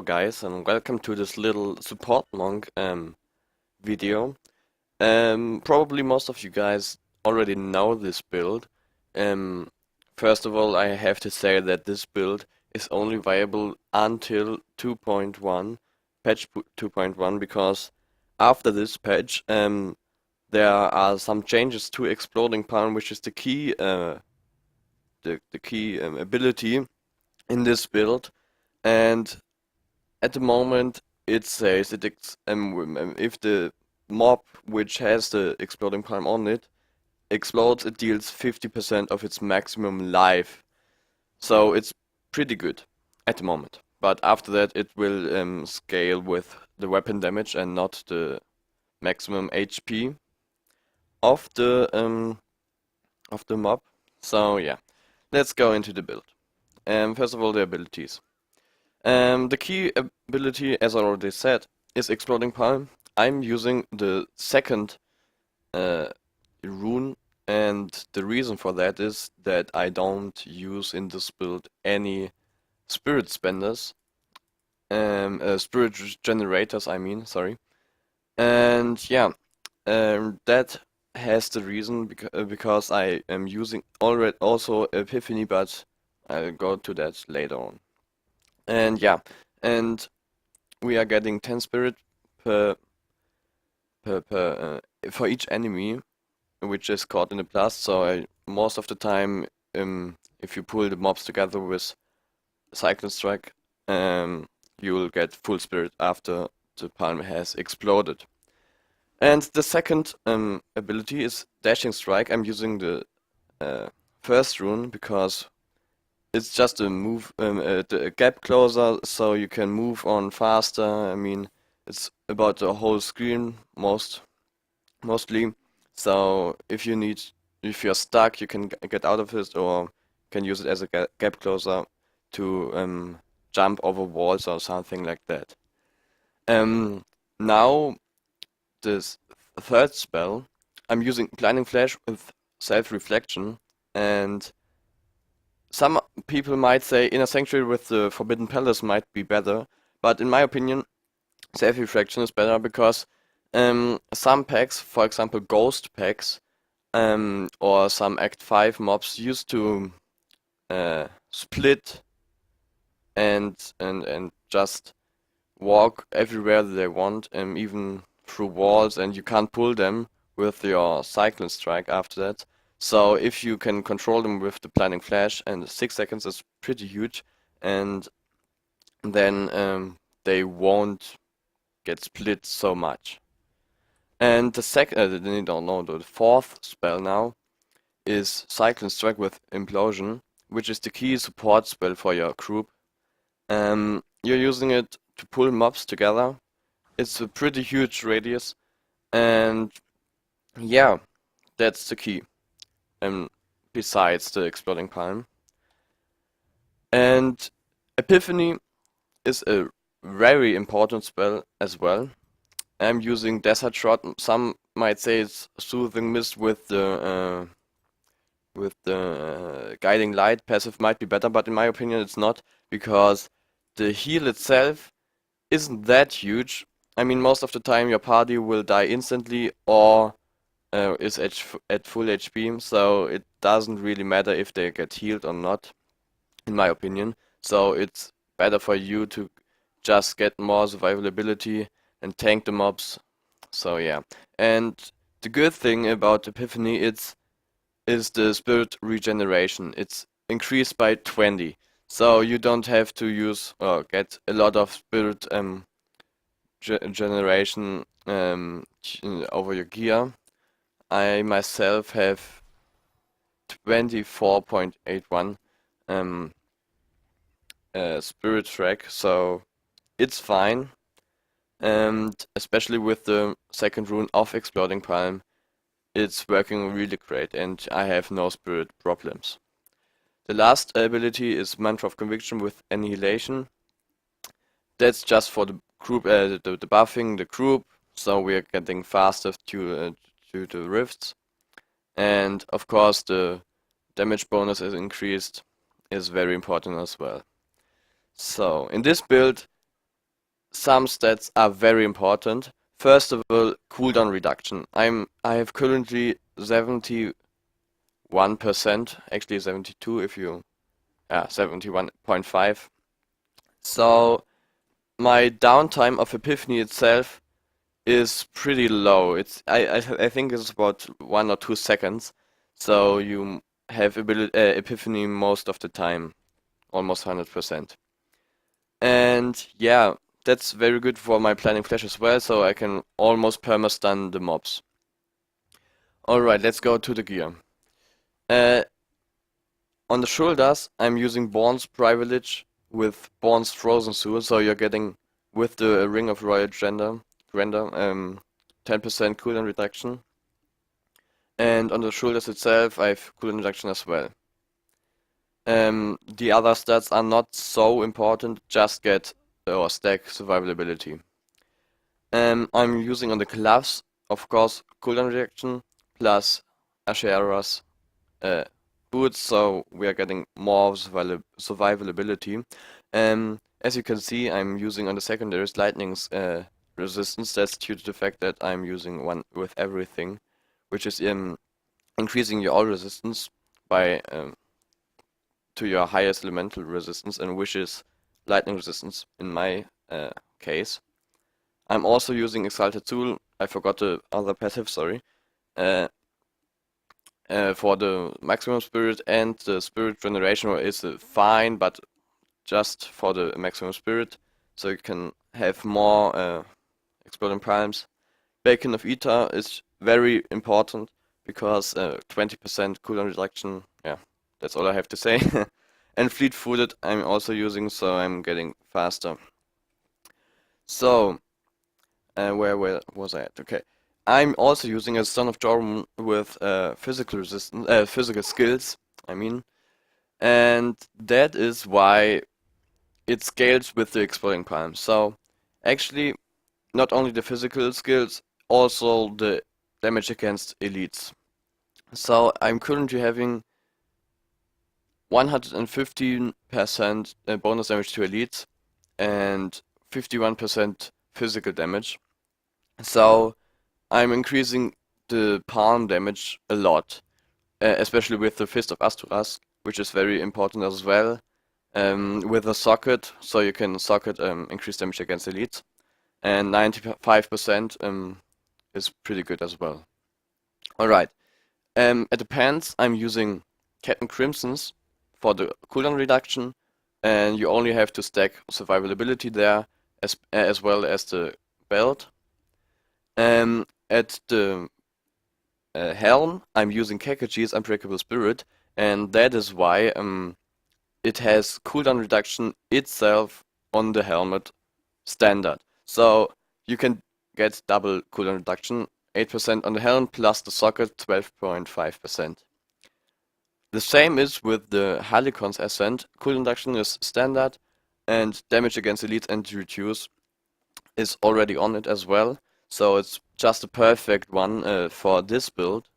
guys, and welcome to this little support monk video. Probably most of you guys already know this build. Um, First of all, I have to say that this build is only viable until 2.1, patch 2.1, because after this patch, there are some changes to Exploding Palm, which is the key, ability in this build. And at the moment, it says if the mob which has the exploding palm on it explodes, it deals 50% of its maximum life. So it's pretty good at the moment. But after that, it will scale with the weapon damage and not the maximum HP of the mob. So yeah, let's go into the build. First of all, the abilities. The key ability, as I already said, is Exploding Palm. I'm using the second rune, and the reason for that is that I don't use in this build any spirit spenders, spirit generators, I mean, sorry. And yeah, that has the reason because I am using already also Epiphany, but I'll go to that later on. And yeah, and we are getting 10 spirit per for each enemy which is caught in the blast. So most of the time, if you pull the mobs together with Cyclone Strike, you will get full spirit after the palm has exploded. And the second ability is Dashing Strike. I'm using the first rune because it's just a move, a gap closer, so you can move on faster. I mean, it's about the whole screen mostly. So if you're stuck, you can get out of it, or can use it as a gap closer to jump over walls or something like that. Now this third spell, I'm using Blinding Flash with self-reflection, and some people might say Inner Sanctuary with the Forbidden Palace might be better, but in my opinion, self-reflection is better because some packs, for example ghost packs, or some Act 5 mobs used to split and just walk everywhere they want, even through walls, and you can't pull them with your Cyclone Strike after that. So if you can control them with the Blinding Flash, and 6 seconds is pretty huge, and then they won't get split so much. And the the fourth spell now is Cyclone Strike with Implosion, which is the key support spell for your group. You're using it to pull mobs together. It's a pretty huge radius, and yeah, that's the key. Besides the Exploding Palm. And Epiphany is a very important spell as well. I'm using Desert Shot. Some might say it's Soothing Mist with the Guiding Light passive might be better, but in my opinion it's not, because the heal itself isn't that huge. I mean, most of the time your party will die instantly or is at full HP, so it doesn't really matter if they get healed or not, in my opinion. So it's better for you to just get more survivability and tank the mobs. So yeah. And the good thing about Epiphany is the spirit regeneration. It's increased by 20. So you don't have to use or get a lot of spirit generation over your gear. I myself have 24.81 spirit track, so it's fine. And especially with the second rune of Exploding Palm, it's working really great, and I have no spirit problems. The last ability is Mantra of Conviction with Annihilation. That's just for the group, the buffing the group, so we are getting faster to the rifts. And of course the damage bonus is increased, is very important as well. So in this build, some stats are very important. First of all, cooldown reduction. I have currently 71%, actually 72 if you, yeah, 71.5. So my downtime of Epiphany itself is pretty low. I think it's about 1 or 2 seconds. So you have Epiphany most of the time, almost 100%. And yeah, that's very good for my planning flash as well, so I can almost perma-stun the mobs. Alright, let's go to the gear. Uh, on the shoulders, I'm using Born's Privilege with Born's Frozen Soul, so you're getting, with the Ring of Royal Grandeur, 10% cooldown reduction. And on the shoulders itself, I have cooldown reduction as well. The other stats are not so important, just get or stack survivability. I'm using on the gloves, of course, cooldown reduction plus Ashera's boots, so we are getting more survivability. As you can see, I'm using on the secondaries lightning's resistance. That's due to the fact that I'm using one with everything, which is increasing your all resistance by to your highest elemental resistance, and which is lightning resistance in my case. I'm also using Exalted Tool. I forgot the other passive, sorry. For the maximum spirit, and the spirit generation is fine, but just for the maximum spirit, so you can have more exploding primes. Bacon of Ether is very important because 20% cooldown reduction. Yeah, that's all I have to say. And Fleet Footed I'm also using, so I'm getting faster. So, where was I at? Okay. I'm also using a Son of Jordan with physical resistance, physical skills, I mean. And that is why it scales with the exploding prime. So, actually, not only the physical skills, also the damage against elites. So, I'm currently having 115% bonus damage to elites and 51% physical damage. So I'm increasing the palm damage a lot, especially with the Fist of Asturas, which is very important as well. With a socket, so you can socket increase damage against elites, and 95% is pretty good as well. Alright, at the pants I'm using Captain Crimson's for the cooldown reduction, and you only have to stack survivability there as well as the belt. At the helm, I'm using Kakaji's Unbreakable Spirit, and that is why it has cooldown reduction itself on the helmet standard. So you can get double cooldown reduction, 8% on the helm plus the socket, 12.5%. The same is with the Halicon's Ascent. Cooldown reduction is standard, and damage against elites and reduce is already on it as well. So it's just a perfect one for this build.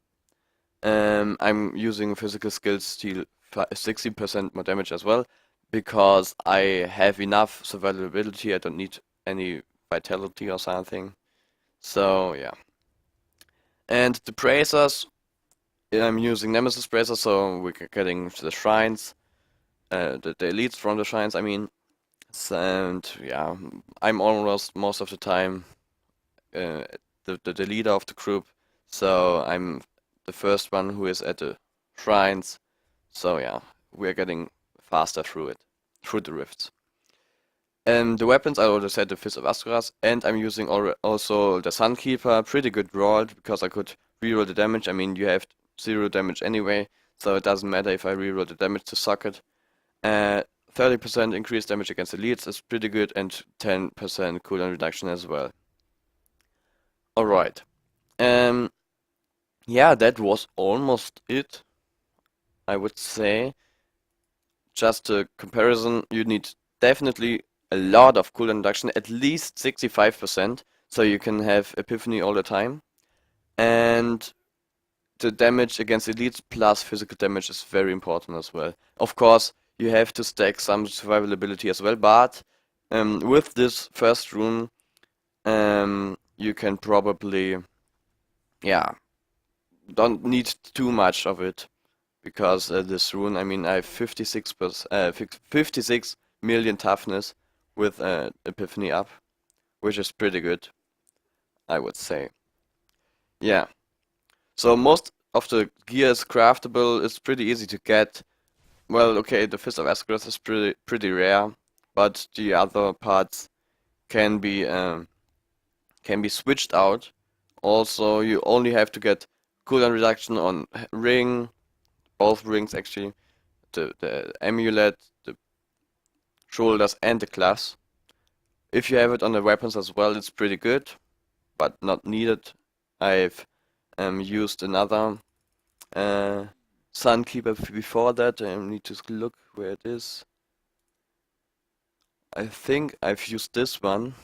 I'm using physical skills steal 60% more damage as well, because I have enough survivability. I don't need any vitality or something. So yeah. And the bracers, I'm using Nemesis bracers, so we're getting the shrines, the elites from the shrines, I mean. And yeah, I'm almost most of the time the leader of the group, so I'm the first one who is at the shrines. So yeah, we're getting faster through the rifts. The weapons, I already said the Fist of Asturas, and I'm using also the Sunkeeper, pretty good rolled, because I could reroll the damage. I mean, you have 0 damage anyway, so it doesn't matter if I reroll the damage to socket. 30% increased damage against elites is pretty good, and 10% cooldown reduction as well. Alright. Yeah, that was almost it, I would say. Just a comparison, you need definitely a lot of cooldown reduction, at least 65%, so you can have Epiphany all the time. And the damage against elites plus physical damage is very important as well. Of course, you have to stack some survivability as well, but With this first rune, you can probably, yeah, don't need too much of it because this rune, I mean, I have 56 million toughness with Epiphany up, which is pretty good, I would say. Yeah. So most of the gear is craftable. It's pretty easy to get. Well, okay, the Fist of Escroth is pretty rare, but the other parts can be switched out. Also, you only have to get cooldown reduction on ring, both rings actually, the amulet, the shoulders, and the class. If you have it on the weapons as well, it's pretty good, but not needed. I've used another Sunkeeper before that. I need to look where it is. I think I've used this one.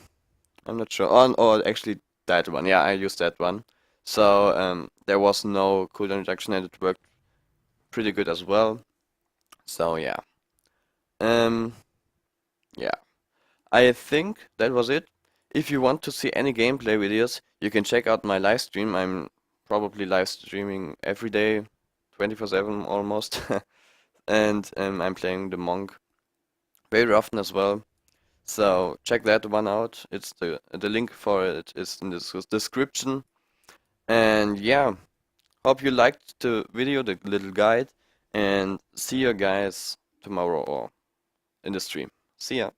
I'm not sure. Or actually that one. Yeah, I used that one. So there was no cooldown reduction and it worked pretty good as well. So yeah. Um yeah. I think that was it. If you want to see any gameplay videos, you can check out my live stream. I'm probably live streaming every day, 24/7 almost. And I'm playing the monk very often as well. So check that one out. It's the link for it is in the description. And yeah, hope you liked the video, the little guide, and see you guys tomorrow or in the stream. See ya.